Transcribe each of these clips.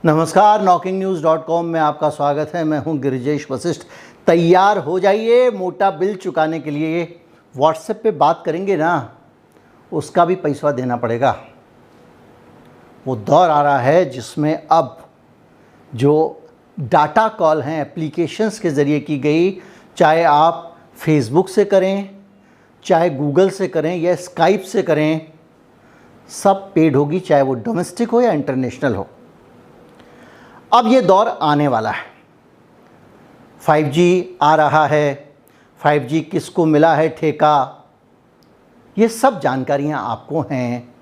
नमस्कार, knocking-news.com में आपका स्वागत है। मैं हूं गिरिजेश वशिष्ठ। तैयार हो जाइए मोटा बिल चुकाने के लिए। व्हाट्सएप पे बात करेंगे ना, उसका भी पैसा देना पड़ेगा। वो दौर आ रहा है जिसमें अब जो डाटा कॉल हैं एप्लीकेशंस के ज़रिए की गई, चाहे आप फेसबुक से करें, चाहे गूगल से करें या स्काइप से करें, सब पेड होगी, चाहे वो डोमेस्टिक हो या इंटरनेशनल हो। अब ये दौर आने वाला है। 5G आ रहा है, 5G किसको मिला है ठेका, ये सब जानकारियां आपको हैं।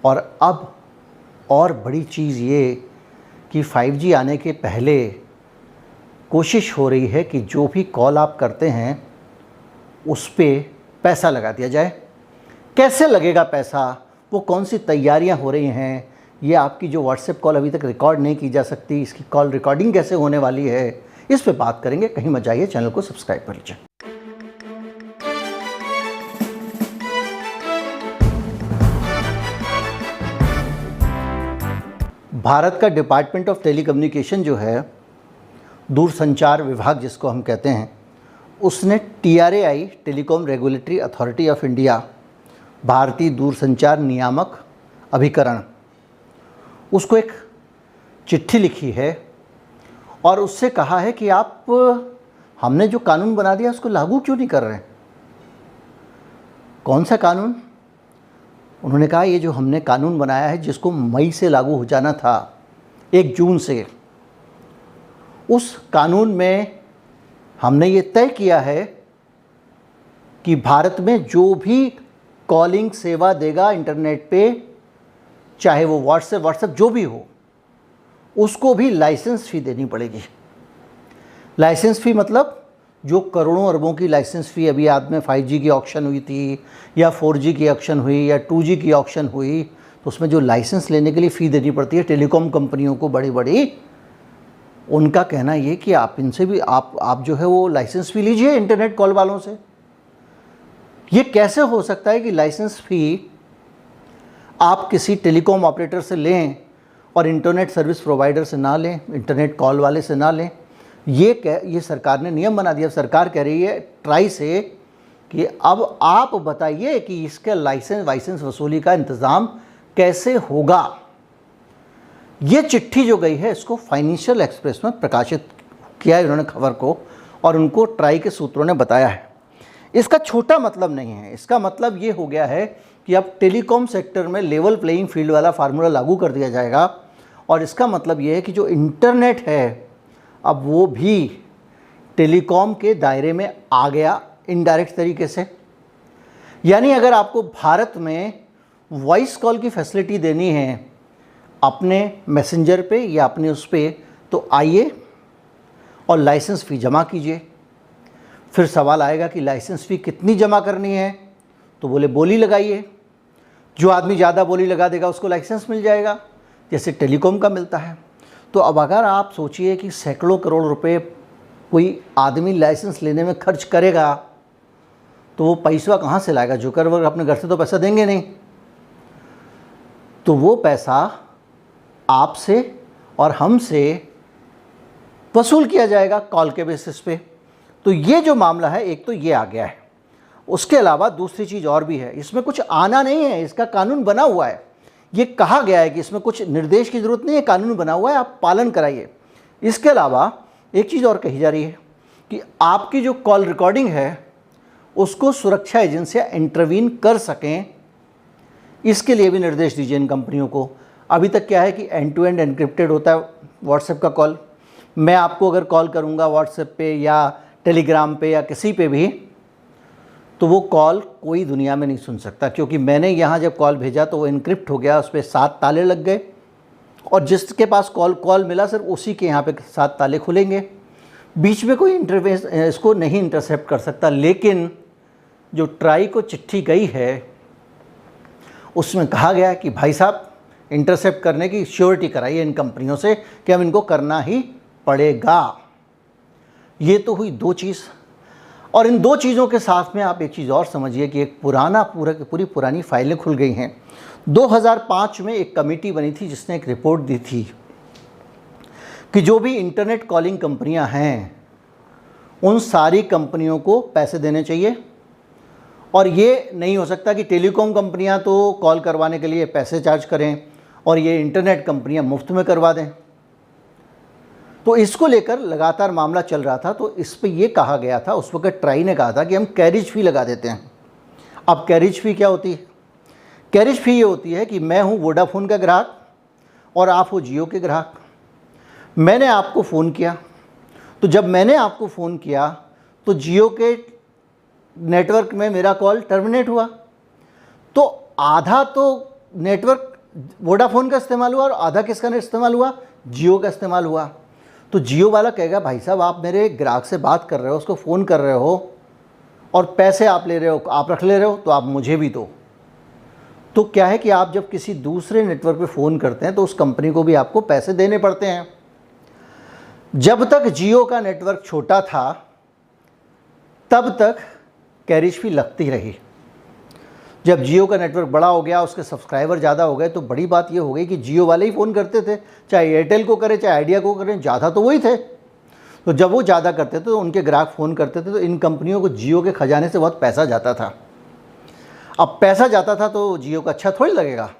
और अब और बड़ी चीज़ ये कि 5G आने के पहले कोशिश हो रही है कि जो भी कॉल आप करते हैं उस पर पैसा लगा दिया जाए। कैसे लगेगा पैसा, वो कौन सी तैयारियां हो रही हैं, ये आपकी जो व्हाट्सएप कॉल अभी तक रिकॉर्ड नहीं की जा सकती, इसकी कॉल रिकॉर्डिंग कैसे होने वाली है, इस पे बात करेंगे। कहीं मत जाइए, चैनल को सब्सक्राइब कर लीजिए। भारत का डिपार्टमेंट ऑफ टेलीकम्युनिकेशन जो है, दूरसंचार विभाग जिसको हम कहते हैं, उसने TRAI telecom regulatory authority of India, भारतीय दूरसंचार नियामक अभिकरण, उसको एक चिट्ठी लिखी है और उससे कहा है कि आप हमने जो कानून बना दिया उसको लागू क्यों नहीं कर रहे हैं। कौन सा कानून? उन्होंने कहा ये जो हमने कानून बनाया है जिसको मई से लागू हो जाना था, 1 जून से, उस कानून में हमने ये तय किया है कि भारत में जो भी कॉलिंग सेवा देगा इंटरनेट पे, चाहे वो व्हाट्सएप जो भी हो, उसको भी लाइसेंस फ़ी देनी पड़ेगी। लाइसेंस फ़ी मतलब जो करोड़ों अरबों की लाइसेंस फ़ी अभी आज में 5G की ऑक्शन हुई थी या 4G की ऑक्शन हुई या 2G की ऑक्शन हुई, तो उसमें जो लाइसेंस लेने के लिए फ़ी देनी पड़ती है टेलीकॉम कंपनियों को, बड़ी बड़ी, उनका कहना ये कि आप इनसे भी आप जो है वो लाइसेंस फ़ी लीजिए इंटरनेट कॉल वालों से। ये कैसे हो सकता है कि लाइसेंस फ़ी आप किसी टेलीकॉम ऑपरेटर से लें और इंटरनेट सर्विस प्रोवाइडर से ना लें, इंटरनेट कॉल वाले से ना लें? ये सरकार ने नियम बना दिया। सरकार कह रही है ट्राई से कि अब आप बताइए कि इसका लाइसेंस वसूली का इंतज़ाम कैसे होगा। ये चिट्ठी जो गई है, इसको फाइनेंशियल एक्सप्रेस में प्रकाशित किया है इन्होंने खबर को, और उनको ट्राई के सूत्रों ने बताया है। इसका छोटा मतलब नहीं है, इसका मतलब ये हो गया है कि अब टेलीकॉम सेक्टर में लेवल प्लेइंग फील्ड वाला फार्मूला लागू कर दिया जाएगा। और इसका मतलब ये है कि जो इंटरनेट है अब वो भी टेलीकॉम के दायरे में आ गया इनडायरेक्ट तरीके से। यानी अगर आपको भारत में वॉइस कॉल की फैसिलिटी देनी है अपने मैसेंजर पे या अपने उस पे, तो आइए और लाइसेंस फ़ी जमा कीजिए। फिर सवाल आएगा कि लाइसेंस फ़ी कितनी जमा करनी है, तो बोले बोली लगाइए। जो आदमी ज़्यादा बोली लगा देगा उसको लाइसेंस मिल जाएगा, जैसे टेलीकॉम का मिलता है। तो अब अगर आप सोचिए कि सैकड़ों करोड़ रुपए कोई आदमी लाइसेंस लेने में खर्च करेगा, तो वो पैसा कहाँ से लाएगा? जुकरबर्ग अपने घर से तो पैसा देंगे नहीं, तो वो पैसा आपसे और हमसे वसूल किया जाएगा कॉल के बेसिस पे। तो ये जो मामला है, एक तो ये आ गया है। उसके अलावा दूसरी चीज़ और भी है, इसमें कुछ आना नहीं है, इसका कानून बना हुआ है। ये कहा गया है कि इसमें कुछ निर्देश की ज़रूरत नहीं है, कानून बना हुआ है, आप पालन कराइए। इसके अलावा एक चीज़ और कही जा रही है कि आपकी जो कॉल रिकॉर्डिंग है उसको सुरक्षा एजेंसियाँ इंटरवीन कर सकें, इसके लिए भी निर्देश दीजिए इन कंपनियों को। अभी तक क्या है कि एंड टू एंड एनक्रिप्टेड होता है व्हाट्सएप का कॉल। मैं आपको अगर कॉल करूँगा व्हाट्सएप पे या टेलीग्राम पे या किसी पे भी, तो वो कॉल कोई दुनिया में नहीं सुन सकता, क्योंकि मैंने यहाँ जब कॉल भेजा तो वो इनक्रिप्ट हो गया, उस पर 7 ताले लग गए, और जिसके पास कॉल मिला सिर्फ उसी के यहाँ पे 7 ताले खुलेंगे। बीच में कोई इंटरफेस इसको नहीं इंटरसेप्ट कर सकता। लेकिन जो ट्राई को चिट्ठी गई है उसमें कहा गया है कि भाई साहब इंटरसेप्ट करने की श्योरिटी कराइए इन कंपनियों से कि हम इनको करना ही पड़ेगा। ये तो हुई दो चीज़। और इन दो चीज़ों के साथ में आप एक चीज़ और समझिए कि एक पूरी पुरानी फाइलें खुल गई हैं। 2005 में एक कमेटी बनी थी जिसने एक रिपोर्ट दी थी कि जो भी इंटरनेट कॉलिंग कंपनियां हैं उन सारी कंपनियों को पैसे देने चाहिए, और ये नहीं हो सकता कि टेलीकॉम कंपनियां तो कॉल करवाने के लिए पैसे चार्ज करें और ये इंटरनेट कंपनियां मुफ्त में करवा दें। तो इसको लेकर लगातार मामला चल रहा था। तो इस पे ये कहा गया था, उस वक्त ट्राई ने कहा था कि हम कैरिज फ़ी लगा देते हैं। अब कैरिज फ़ी क्या होती है? कैरिज फ़ी ये होती है कि मैं हूँ वोडाफोन का ग्राहक और आप हो जियो के ग्राहक। मैंने आपको फ़ोन किया, तो जब मैंने आपको फ़ोन किया तो जियो के नेटवर्क में मेरा कॉल टर्मिनेट हुआ, तो आधा तो नेटवर्क वोडाफोन का इस्तेमाल हुआ और आधा किसका इस्तेमाल हुआ? जियो का इस्तेमाल हुआ। तो जियो वाला कहेगा भाई साहब आप मेरे ग्राहक से बात कर रहे हो, उसको फ़ोन कर रहे हो और पैसे आप ले रहे हो, आप रख ले रहे हो, तो आप मुझे भी दो। तो क्या है कि आप जब किसी दूसरे नेटवर्क पे फ़ोन करते हैं तो उस कंपनी को भी आपको पैसे देने पड़ते हैं। जब तक जियो का नेटवर्क छोटा था तब तक कैरिज फ़ी लगती रही। जब जियो का नेटवर्क बड़ा हो गया, उसके सब्सक्राइबर ज़्यादा हो गए, तो बड़ी बात ये हो गई कि जियो वाले ही फ़ोन करते थे, चाहे एयरटेल को करें चाहे आइडिया को करें, ज़्यादा तो वही थे। तो जब वो ज़्यादा करते थे तो उनके ग्राहक फ़ोन करते थे, तो इन कंपनियों को जियो के खजाने से बहुत पैसा जाता था। अब पैसा जाता था तो जियो को अच्छा थोड़ी लगेगा,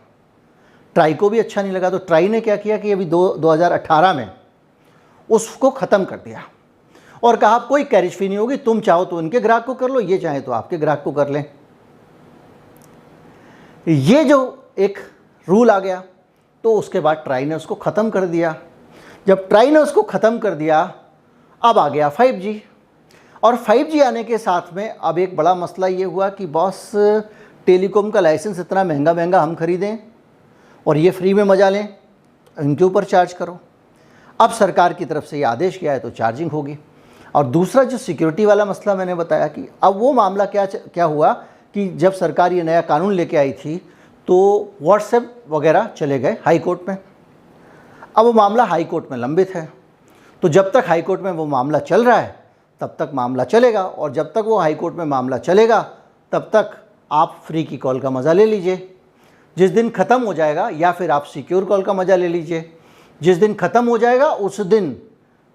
ट्राई को भी अच्छा नहीं लगा। तो ट्राई ने क्या किया कि अभी 2018 में उसको ख़त्म कर दिया और कहा कोई कैरिज फ़ी नहीं होगी, तुम चाहो तो उनके ग्राहक को कर लो, ये चाहे तो आपके ग्राहक को कर लें। ये जो एक रूल आ गया तो उसके बाद ट्राई ने उसको ख़त्म कर दिया। जब ट्राई ने उसको ख़त्म कर दिया, अब आ गया 5G। और 5G आने के साथ में अब एक बड़ा मसला ये हुआ कि बॉस टेलीकॉम का लाइसेंस इतना महंगा महंगा हम ख़रीदें और ये फ्री में मजा लें, इनके ऊपर चार्ज करो। अब सरकार की तरफ से ये आदेश किया है तो चार्जिंग होगी। और दूसरा जो सिक्योरिटी वाला मसला मैंने बताया कि अब वो मामला क्या हुआ कि जब सरकार ये नया कानून लेके आई थी तो व्हाट्सएप वगैरह चले गए हाई कोर्ट में। अब वो मामला हाई कोर्ट में लंबित है, तो जब तक हाई कोर्ट में वो मामला चल रहा है तब तक मामला चलेगा, और जब तक वो हाई कोर्ट में मामला चलेगा तब तक आप फ्री की कॉल का मज़ा ले लीजिए। जिस दिन ख़त्म हो जाएगा, या फिर आप सिक्योर कॉल का मज़ा ले लीजिए, जिस दिन ख़त्म हो जाएगा उस दिन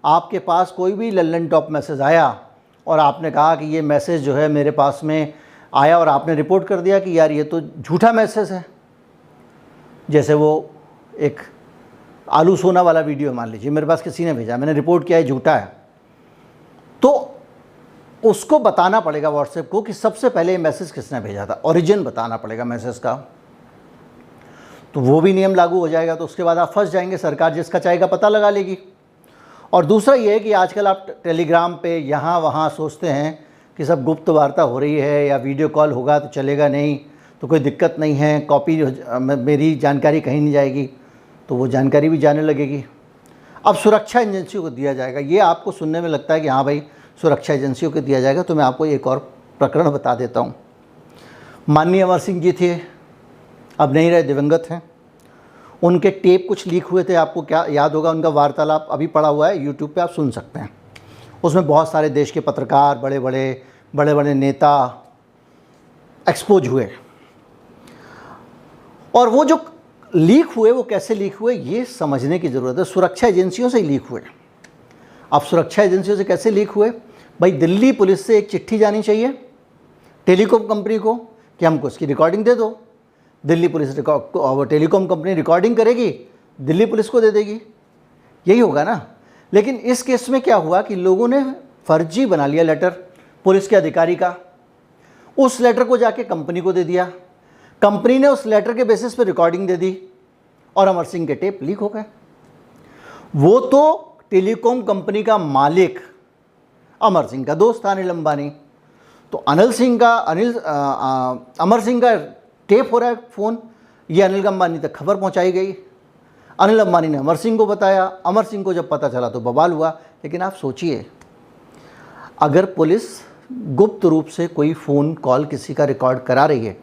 आपके पास कोई भी लल्लन टॉप मैसेज आया और आपने कहा कि ये मैसेज जो है मेरे पास में आया, और आपने रिपोर्ट कर दिया कि यार ये तो झूठा मैसेज है, जैसे वो एक आलू सोना वाला वीडियो मान लीजिए मेरे पास किसी ने भेजा, मैंने रिपोर्ट किया है झूठा है, तो उसको बताना पड़ेगा व्हाट्सएप को कि सबसे पहले ये मैसेज किसने भेजा था, ओरिजिन बताना पड़ेगा मैसेज का। तो वो भी नियम लागू हो जाएगा, तो उसके बाद आप फंस जाएंगे, सरकार जिसका चाहेगा पता लगा लेगी। और दूसरा ये है कि आजकल आप टेलीग्राम पे यहाँ वहाँ सोचते हैं कि सब गुप्त वार्ता हो रही है या वीडियो कॉल होगा तो चलेगा नहीं, तो कोई दिक्कत नहीं है, कॉपी मेरी जानकारी कहीं नहीं जाएगी, तो वो जानकारी भी जाने लगेगी। अब सुरक्षा एजेंसियों को दिया जाएगा। ये आपको सुनने में लगता है कि हाँ भाई सुरक्षा एजेंसियों को दिया जाएगा, तो मैं आपको एक और प्रकरण बता देता हूँ। माननीय अमर सिंह जी थे, अब नहीं रहे, दिवंगत हैं। उनके टेप कुछ लीक हुए थे, आपको क्या याद होगा, उनका वार्तालाप अभी पड़ा हुआ है यूट्यूब पे, आप सुन सकते हैं। उसमें बहुत सारे देश के पत्रकार, बड़े बड़े नेता एक्सपोज हुए, और वो जो लीक हुए वो कैसे लीक हुए ये समझने की ज़रूरत है। सुरक्षा एजेंसियों से ही लीक हुए। अब सुरक्षा एजेंसियों से कैसे लीक हुए? भाई दिल्ली पुलिस से एक चिट्ठी जानी चाहिए टेलीकॉम कंपनी को कि हमको इसकी रिकॉर्डिंग दे दो। Delhi police telecom company recording करेगी, दिल्ली पुलिस को दे देगी, यही होगा ना। लेकिन इस केस में क्या हुआ कि लोगों ने फर्जी बना लिया लेटर पुलिस के अधिकारी का, उस लेटर को जाके कंपनी को दे दिया, कंपनी ने उस लेटर के बेसिस पे रिकॉर्डिंग दे दी और अमर सिंह के टेप लीक हो गए। वो तो टेलीकॉम कंपनी का मालिक अमर सिंह का दोस्त था अनिल अंबानी, तो अमर सिंह का टेप हो रहा है फ़ोन, ये अनिल अंबानी तक खबर पहुंचाई गई। अनिल अंबानी ने अमर सिंह को बताया, अमर सिंह को जब पता चला तो बवाल हुआ। लेकिन आप सोचिए, अगर पुलिस गुप्त रूप से कोई फ़ोन कॉल किसी का रिकॉर्ड करा रही है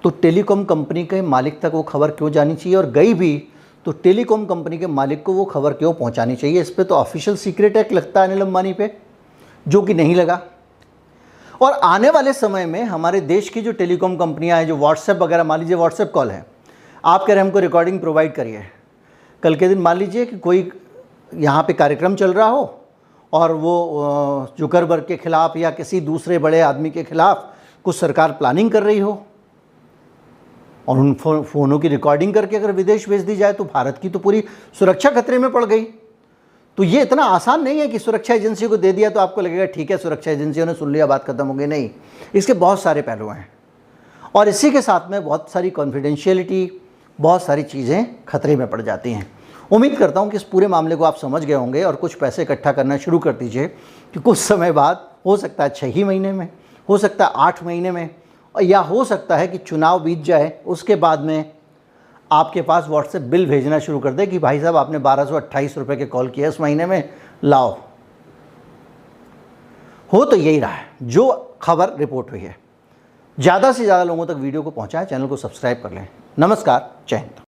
तो टेलीकॉम कंपनी के मालिक तक वो खबर क्यों जानी चाहिए, और गई भी तो टेलीकॉम कंपनी के मालिक को वो खबर क्यों पहुंचानी चाहिए? इस पे तो ऑफिशियल सीक्रेट एक्ट लगता है अनिल अंबानी पे, जो कि नहीं लगा। और आने वाले समय में हमारे देश की जो टेलीकॉम कंपनियां हैं, जो व्हाट्सएप वगैरह, मान लीजिए व्हाट्सएप कॉल है, आप कह रहे हैं हमको रिकॉर्डिंग प्रोवाइड करिए, कल के दिन मान लीजिए कि कोई यहाँ पे कार्यक्रम चल रहा हो और वो जुकरबर्ग के ख़िलाफ़ या किसी दूसरे बड़े आदमी के ख़िलाफ़ कुछ सरकार प्लानिंग कर रही हो और उन फ़ोनों की रिकॉर्डिंग करके अगर विदेश भेज दी जाए तो भारत की तो पूरी सुरक्षा खतरे में पड़ गई। तो ये इतना आसान नहीं है कि सुरक्षा एजेंसी को दे दिया तो आपको लगेगा ठीक है सुरक्षा एजेंसियों ने सुन लिया बात खत्म हो गई। नहीं, इसके बहुत सारे पहलू हैं और इसी के साथ में बहुत सारी कॉन्फिडेंशियलिटी, बहुत सारी चीज़ें खतरे में पड़ जाती हैं। उम्मीद करता हूँ कि इस पूरे मामले को आप समझ गए होंगे और कुछ पैसे इकट्ठा करना शुरू कर दीजिए कि कुछ समय बाद, हो सकता है 6 ही महीने में, हो सकता है 8 महीने में, या हो सकता है कि चुनाव बीत जाए उसके बाद में आपके पास व्हाट्सएप बिल भेजना शुरू कर दे कि भाई साहब आपने 1228 रुपये के कॉल किया इस महीने में, लाओ। हो तो यही रहा है जो खबर रिपोर्ट हुई है। ज़्यादा से ज़्यादा लोगों तक वीडियो को पहुँचाएं, चैनल को सब्सक्राइब कर लें। नमस्कार, जय हिंद।